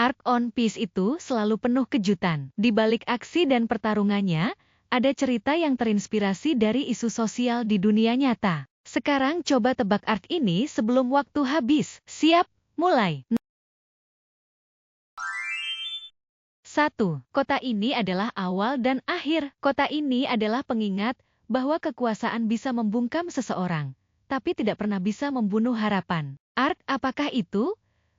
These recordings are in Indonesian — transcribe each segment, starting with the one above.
Arc One Piece itu selalu penuh kejutan. Di balik aksi dan pertarungannya, ada cerita yang terinspirasi dari isu sosial di dunia nyata. Sekarang coba tebak arc ini sebelum waktu habis. Siap, mulai. 1. Kota ini adalah awal dan akhir. Kota ini adalah pengingat bahwa kekuasaan bisa membungkam seseorang, tapi tidak pernah bisa membunuh harapan. Arc apakah itu?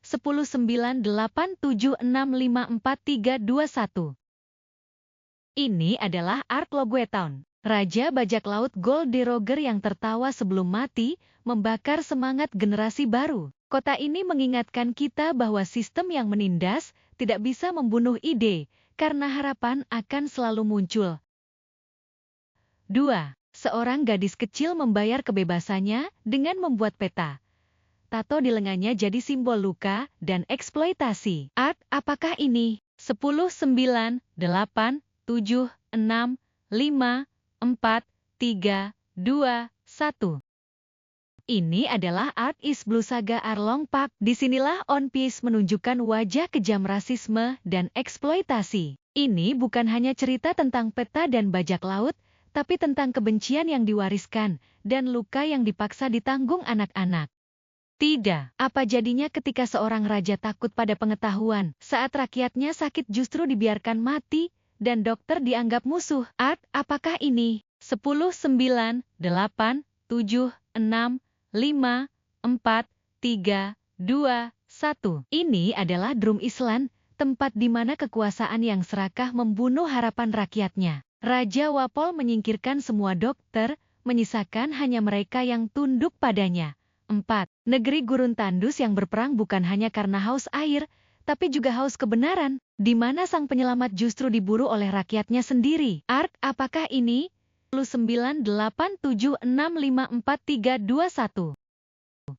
1098765431. Ini adalah Arc Logwe Town. Raja bajak laut Gold Roger yang tertawa sebelum mati, membakar semangat generasi baru. Kota ini mengingatkan kita bahwa sistem yang menindas tidak bisa membunuh ide, karena harapan akan selalu muncul. 2. Seorang gadis kecil membayar kebebasannya dengan membuat peta. Tato di lengannya jadi simbol luka dan eksploitasi. Arc apakah ini? 10, 9, 8, 7, 6, 5, 4, 3, 2, 1. Ini adalah Arc Is Blue Saga Arlong Park. Disinilah One Piece menunjukkan wajah kejam rasisme dan eksploitasi. Ini bukan hanya cerita tentang peta dan bajak laut, tapi tentang kebencian yang diwariskan dan luka yang dipaksa ditanggung anak-anak. Tidak, apa jadinya ketika seorang raja takut pada pengetahuan, saat rakyatnya sakit justru dibiarkan mati, dan dokter dianggap musuh. Arc apakah ini? 10, 9, 8, 7, 6, 5, 4, 3, 2, 1. Ini adalah Drum Island, tempat di mana kekuasaan yang serakah membunuh harapan rakyatnya. Raja Wapol menyingkirkan semua dokter, menyisakan hanya mereka yang tunduk padanya. 4. Negeri gurun tandus yang berperang bukan hanya karena haus air, tapi juga haus kebenaran, di mana sang penyelamat justru diburu oleh rakyatnya sendiri. Arc apakah ini? 0987654321.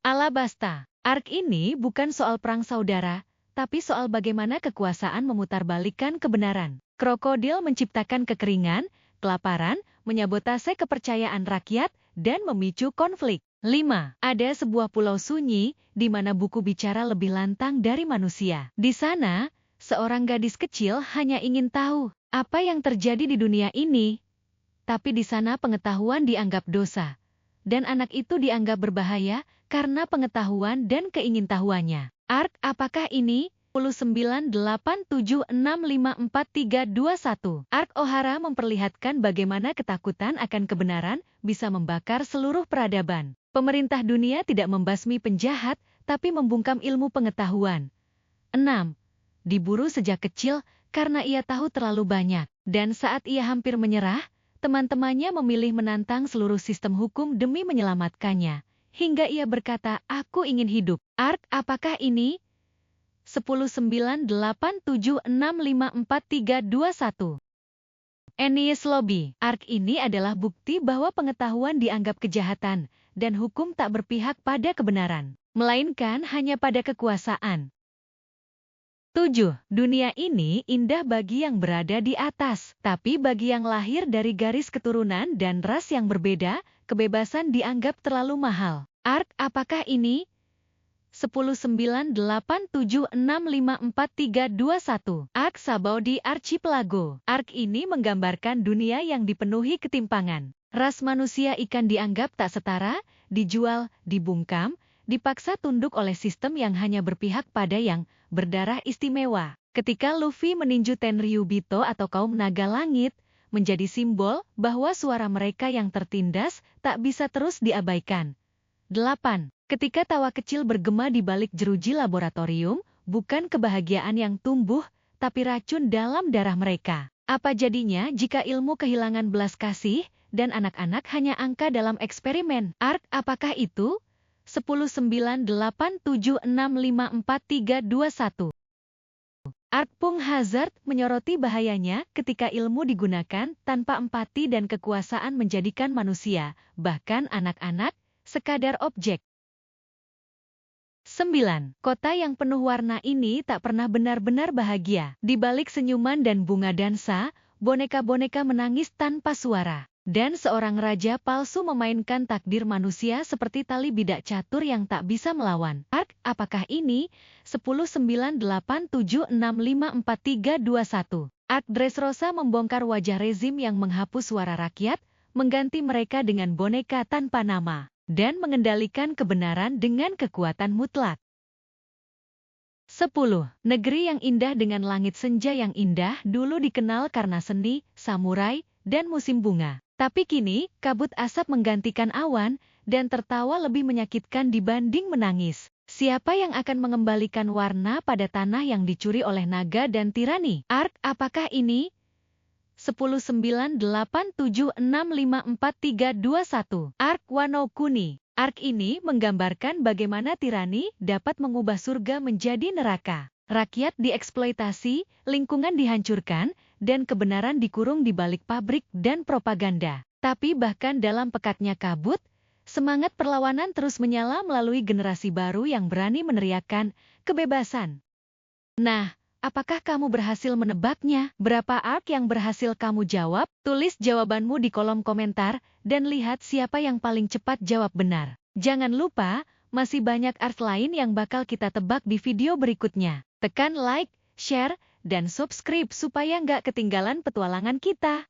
Alabasta. Arc ini bukan soal perang saudara, tapi soal bagaimana kekuasaan memutarbalikkan kebenaran. Krokodil menciptakan kekeringan, kelaparan, menyabotase kepercayaan rakyat, dan memicu konflik. 5. Ada sebuah pulau sunyi, di mana buku bicara lebih lantang dari manusia. Di sana, seorang gadis kecil hanya ingin tahu apa yang terjadi di dunia ini. Tapi di sana pengetahuan dianggap dosa. Dan anak itu dianggap berbahaya karena pengetahuan dan keingintahuannya. Arc apakah ini? 0987654321. Arc Ohara memperlihatkan bagaimana ketakutan akan kebenaran bisa membakar seluruh peradaban. Pemerintah dunia tidak membasmi penjahat, tapi membungkam ilmu pengetahuan. 6. Diburu sejak kecil karena ia tahu terlalu banyak. Dan saat ia hampir menyerah, teman-temannya memilih menantang seluruh sistem hukum demi menyelamatkannya. Hingga ia berkata, "Aku ingin hidup." Arc apakah ini? 1098765431. Enies Lobby. Arc ini adalah bukti bahwa pengetahuan dianggap kejahatan, dan hukum tak berpihak pada kebenaran, melainkan hanya pada kekuasaan. 7. Dunia ini indah bagi yang berada di atas, tapi bagi yang lahir dari garis keturunan dan ras yang berbeda, kebebasan dianggap terlalu mahal. Arc apakah ini? 109876544321. Arc Sabaudi Archipelago. Arc ini menggambarkan dunia yang dipenuhi ketimpangan. Ras manusia ikan dianggap tak setara, dijual, dibungkam, dipaksa tunduk oleh sistem yang hanya berpihak pada yang berdarah istimewa. Ketika Luffy meninju Tenryubito atau kaum naga langit, menjadi simbol bahwa suara mereka yang tertindas tak bisa terus diabaikan. 8. Ketika tawa kecil bergema di balik jeruji laboratorium, bukan kebahagiaan yang tumbuh, tapi racun dalam darah mereka. Apa jadinya jika ilmu kehilangan belas kasih, dan anak-anak hanya angka dalam eksperimen? Arc apakah itu? 109876544321. Arc Pung Hazard menyoroti bahayanya ketika ilmu digunakan tanpa empati dan kekuasaan menjadikan manusia, bahkan anak-anak, sekadar objek. 9. Kota yang penuh warna ini tak pernah benar-benar bahagia. Di balik senyuman dan bunga dansa, boneka-boneka menangis tanpa suara. dan seorang raja palsu memainkan takdir manusia seperti tali bidak catur yang tak bisa melawan. Ark, apakah ini? 1098765431. Ark Dressrosa membongkar wajah rezim yang menghapus suara rakyat, mengganti mereka dengan boneka tanpa nama, dan mengendalikan kebenaran dengan kekuatan mutlak. 10. Negeri yang indah dengan langit senja yang indah dulu dikenal karena seni, samurai, dan musim bunga. Tapi kini, kabut asap menggantikan awan, dan tertawa lebih menyakitkan dibanding menangis. Siapa yang akan mengembalikan warna pada tanah yang dicuri oleh naga dan tirani? Ark, apakah ini? 1098765431. Ark Wano Kuni. Ark ini menggambarkan bagaimana tirani dapat mengubah surga menjadi neraka. Rakyat dieksploitasi, lingkungan dihancurkan, dan kebenaran dikurung di balik pabrik dan propaganda. Tapi bahkan dalam pekatnya kabut, semangat perlawanan terus menyala melalui generasi baru yang berani meneriakkan kebebasan. Nah, apakah kamu berhasil menebaknya? Berapa ark yang berhasil kamu jawab? Tulis jawabanmu di kolom komentar, dan lihat siapa yang paling cepat jawab benar. Jangan lupa, masih banyak ark lain yang bakal kita tebak di video berikutnya. Tekan like, share, dan subscribe supaya nggak ketinggalan petualangan kita.